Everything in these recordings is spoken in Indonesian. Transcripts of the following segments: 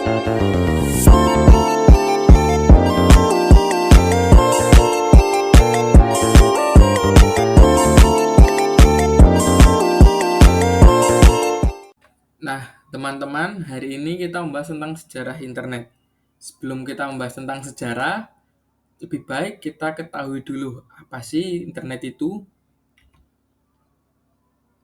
Nah, teman-teman, hari ini kita membahas tentang sejarah internet. Sebelum kita membahas tentang sejarah, lebih baik kita ketahui dulu apa sih internet itu.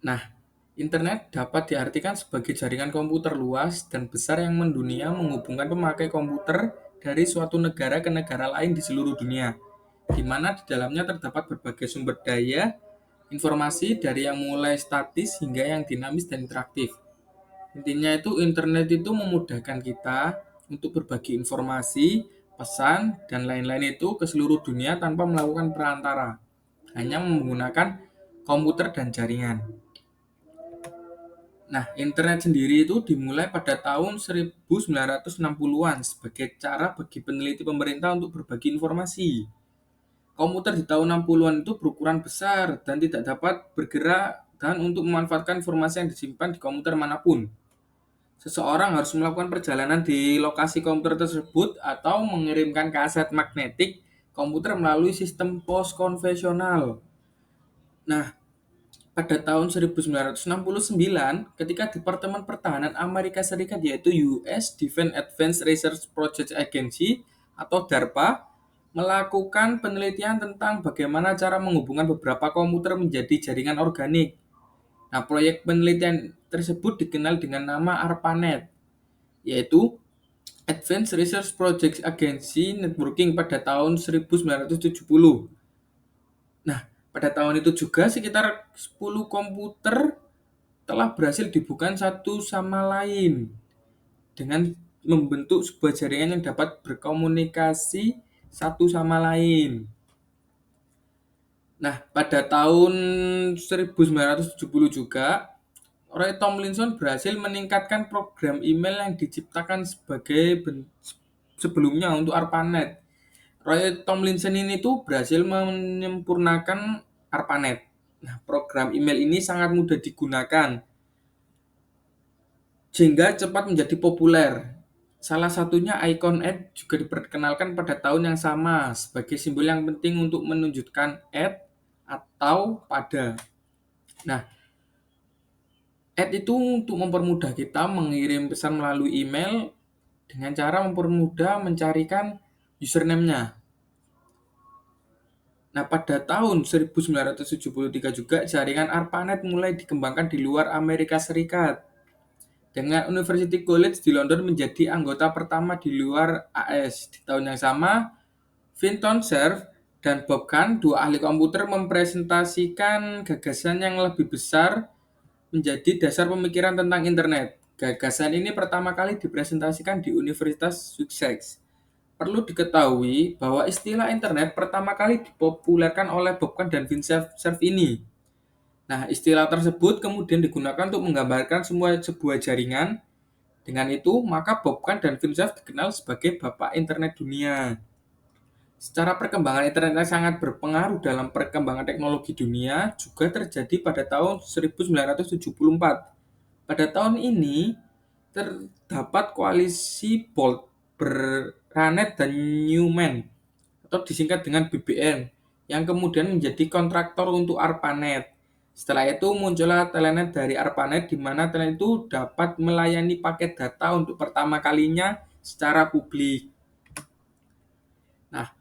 Nah, internet dapat diartikan sebagai jaringan komputer luas dan besar yang mendunia menghubungkan pemakai komputer dari suatu negara ke negara lain di seluruh dunia, di mana di dalamnya terdapat berbagai sumber daya, informasi dari yang mulai statis hingga yang dinamis dan interaktif. Intinya itu internet itu memudahkan kita untuk berbagi informasi, pesan, dan lain-lain itu ke seluruh dunia tanpa melakukan perantara, hanya menggunakan komputer dan jaringan. Nah, internet sendiri itu dimulai pada tahun 1960-an sebagai cara bagi peneliti pemerintah untuk berbagi informasi. Komputer di tahun 60-an itu berukuran besar dan tidak dapat bergerak dan untuk memanfaatkan informasi yang disimpan di komputer manapun. Seseorang harus melakukan perjalanan di lokasi komputer tersebut atau mengirimkan kaset magnetik komputer melalui sistem pos konvensional. Nah, pada tahun 1969, ketika Departemen Pertahanan Amerika Serikat yaitu US Defense Advanced Research Project Agency atau DARPA melakukan penelitian tentang bagaimana cara menghubungkan beberapa komputer menjadi jaringan organik. Nah, proyek penelitian tersebut dikenal dengan nama ARPANET, yaitu Advanced Research Projects Agency Networking pada tahun 1970. Nah, pada tahun itu juga sekitar 10 komputer telah berhasil dibuka satu sama lain dengan membentuk sebuah jaringan yang dapat berkomunikasi satu sama lain. Nah, pada tahun 1970 juga, Roy Tomlinson berhasil meningkatkan program email yang diciptakan sebelumnya untuk ARPANET. Roy Tomlinson ini tuh berhasil menyempurnakan ARPANET. Nah, program email ini sangat mudah digunakan sehingga cepat menjadi populer. Salah satunya icon juga diperkenalkan pada tahun yang sama sebagai simbol yang penting untuk menunjukkan atau pada. Nah, itu untuk mempermudah kita mengirim pesan melalui email dengan cara mempermudah mencarikan username-nya. Nah, pada tahun 1973 juga jaringan ARPANET mulai dikembangkan di luar Amerika Serikat. Dengan University College di London menjadi anggota pertama di luar AS. Di tahun yang sama, Vinton Cerf dan Bob Kahn, dua ahli komputer, mempresentasikan gagasan yang lebih besar menjadi dasar pemikiran tentang internet. Gagasan ini pertama kali dipresentasikan di Universitas Sussex. Perlu diketahui bahwa istilah internet pertama kali dipopulerkan oleh Bob Kahn dan Vincent Cerf ini. Nah, istilah tersebut kemudian digunakan untuk menggambarkan sebuah jaringan. Dengan itu, maka Bob Kahn dan Vincent Cerf dikenal sebagai bapak internet dunia. Secara perkembangan internet yang sangat berpengaruh dalam perkembangan teknologi dunia juga terjadi pada tahun 1974. Pada tahun ini, terdapat koalisi Bolt, Beranet, dan Newman, atau disingkat dengan BBN, yang kemudian menjadi kontraktor untuk ARPANET. Setelah itu muncullah Telenet dari ARPANET, di mana Telenet itu dapat melayani paket data untuk pertama kalinya secara publik. Nah,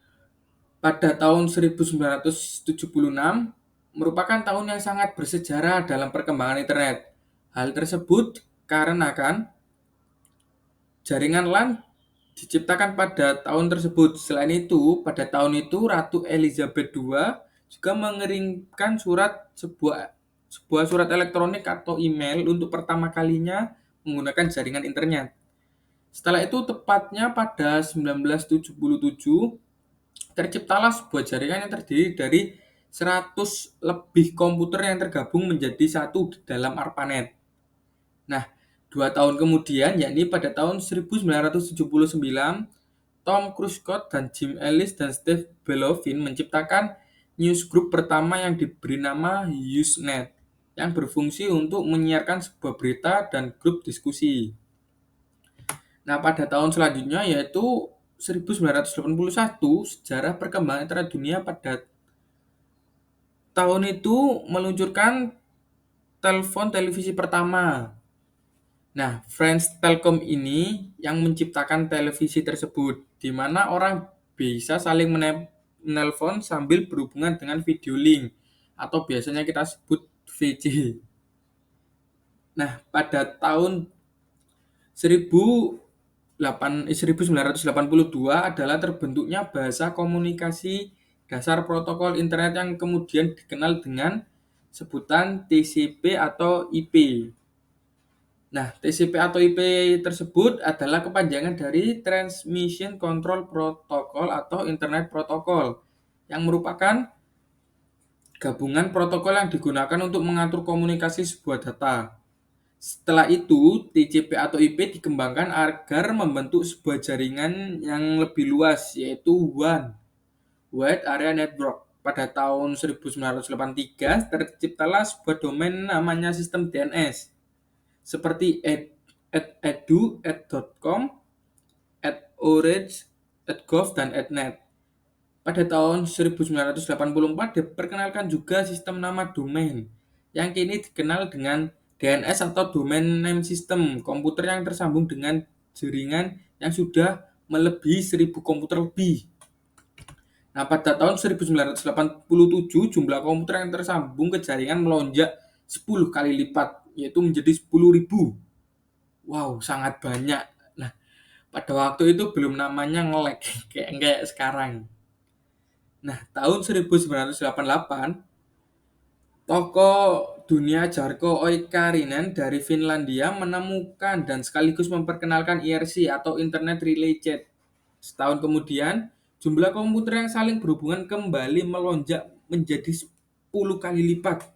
pada tahun 1976 merupakan tahun yang sangat bersejarah dalam perkembangan internet. Hal tersebut karena jaringan LAN diciptakan pada tahun tersebut. Selain itu, pada tahun itu Ratu Elizabeth II juga mengirimkan sebuah surat elektronik atau email untuk pertama kalinya menggunakan jaringan internet. Setelah itu, tepatnya pada 1977, terciptalah sebuah jaringan yang terdiri dari 100 lebih komputer yang tergabung menjadi satu di dalam ARPANET. Nah, 2 tahun kemudian, yakni pada tahun 1979, Tom Cruscott dan Jim Ellis dan Steve Belovin menciptakan newsgroup pertama yang diberi nama Usenet, yang berfungsi untuk menyiarkan sebuah berita dan grup diskusi. Nah, pada tahun selanjutnya yaitu 1981, sejarah perkembangan internet dunia pada tahun itu meluncurkan telepon televisi pertama. Nah, French Telkom ini yang menciptakan televisi tersebut, di mana orang bisa saling menelpon sambil berhubungan dengan video link, atau biasanya kita sebut VC. Nah, pada tahun 1982 adalah terbentuknya bahasa komunikasi dasar protokol internet yang kemudian dikenal dengan sebutan TCP atau IP. Nah, TCP atau IP tersebut adalah kepanjangan dari Transmission Control Protocol atau Internet Protocol, yang merupakan gabungan protokol yang digunakan untuk mengatur komunikasi sebuah data. Setelah itu, TCP atau IP dikembangkan agar membentuk sebuah jaringan yang lebih luas, yaitu WAN, Wide Area Network. Pada tahun 1983, terciptalah sebuah domain namanya sistem DNS, seperti @edu, @com, @orange, @gov, dan @net. Pada tahun 1984 diperkenalkan juga sistem nama domain, yang kini dikenal dengan DNS atau Domain Name System, komputer yang tersambung dengan jaringan yang sudah melebihi 1.000 komputer lebih. Nah, pada tahun 1987, jumlah komputer yang tersambung ke jaringan melonjak 10 kali lipat, yaitu menjadi 10.000. Wow, sangat banyak. Nah, pada waktu itu belum namanya nge-lag kayak sekarang. Nah, tahun 1988, tokoh dunia Jarkko Oikarinen dari Finlandia menemukan dan sekaligus memperkenalkan IRC atau Internet Relay Chat. Setahun kemudian, jumlah komputer yang saling berhubungan kembali melonjak menjadi 10 kali lipat.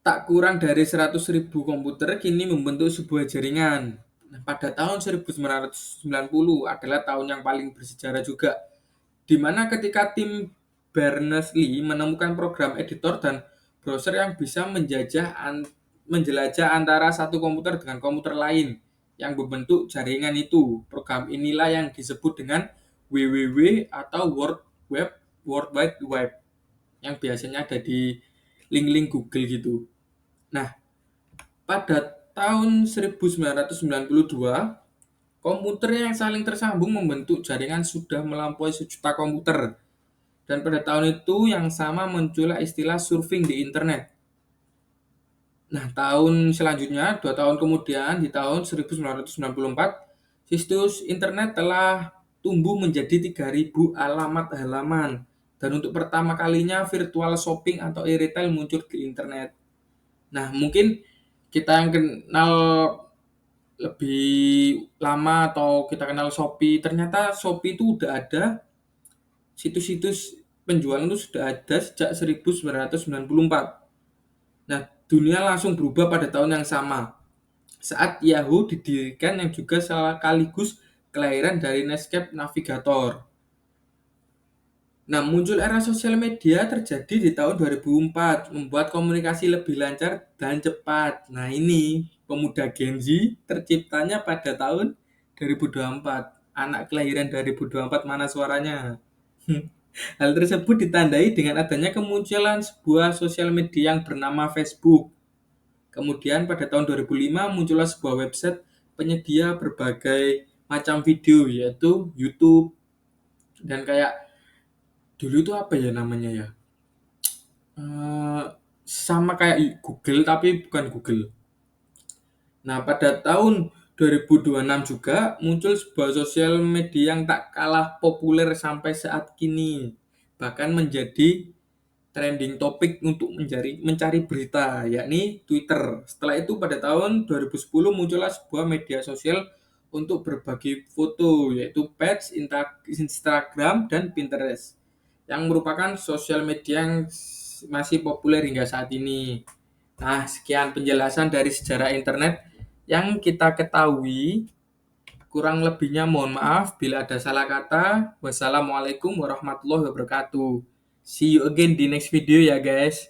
Tak kurang dari 100.000 komputer kini membentuk sebuah jaringan. Nah, pada tahun 1990 adalah tahun yang paling bersejarah juga, di mana ketika tim Berners-Lee menemukan program editor dan browser yang bisa menjelajah antara satu komputer dengan komputer lain yang membentuk jaringan itu. Program inilah yang disebut dengan WWW atau World Wide Web, yang biasanya ada di link-link Google gitu. Nah, pada tahun 1992, komputer yang saling tersambung membentuk jaringan sudah melampaui 1 juta komputer. Dan pada tahun itu yang sama muncullah istilah surfing di internet. Nah, tahun selanjutnya, 2 tahun kemudian, di tahun 1994, situs internet telah tumbuh menjadi 3.000 alamat halaman. Dan untuk pertama kalinya virtual shopping atau e-retail muncul di internet. Nah, mungkin kita yang kenal lebih lama atau kita kenal Shopee, ternyata Shopee itu udah ada, situs-situs penjualan itu sudah ada sejak 1994. Nah, dunia langsung berubah pada tahun yang sama, saat Yahoo didirikan yang juga sekaligus kelahiran dari Netscape Navigator. Nah, muncul era sosial media terjadi di tahun 2004, membuat komunikasi lebih lancar dan cepat. Nah, ini pemuda Gen Z terciptanya pada tahun 2024. Anak kelahiran 2024 mana suaranya? Hal tersebut ditandai dengan adanya kemunculan sebuah sosial media yang bernama Facebook. Kemudian pada tahun 2005 muncullah sebuah website penyedia berbagai macam video, yaitu YouTube. Dan kayak dulu itu apa ya namanya ya? Eh, Sama kayak Google tapi bukan Google. Nah, pada tahun 2026 juga muncul sebuah sosial media yang tak kalah populer sampai saat kini, bahkan menjadi trending topik untuk mencari berita, yakni Twitter. Setelah itu pada tahun 2010 muncullah sebuah media sosial untuk berbagi foto, yaitu Page, Instagram, dan Pinterest, yang merupakan sosial media yang masih populer hingga saat ini. Nah, sekian penjelasan dari sejarah internet yang kita ketahui. Kurang lebihnya mohon maaf bila ada salah kata. Wassalamualaikum warahmatullahi wabarakatuh. See you again di next video ya guys.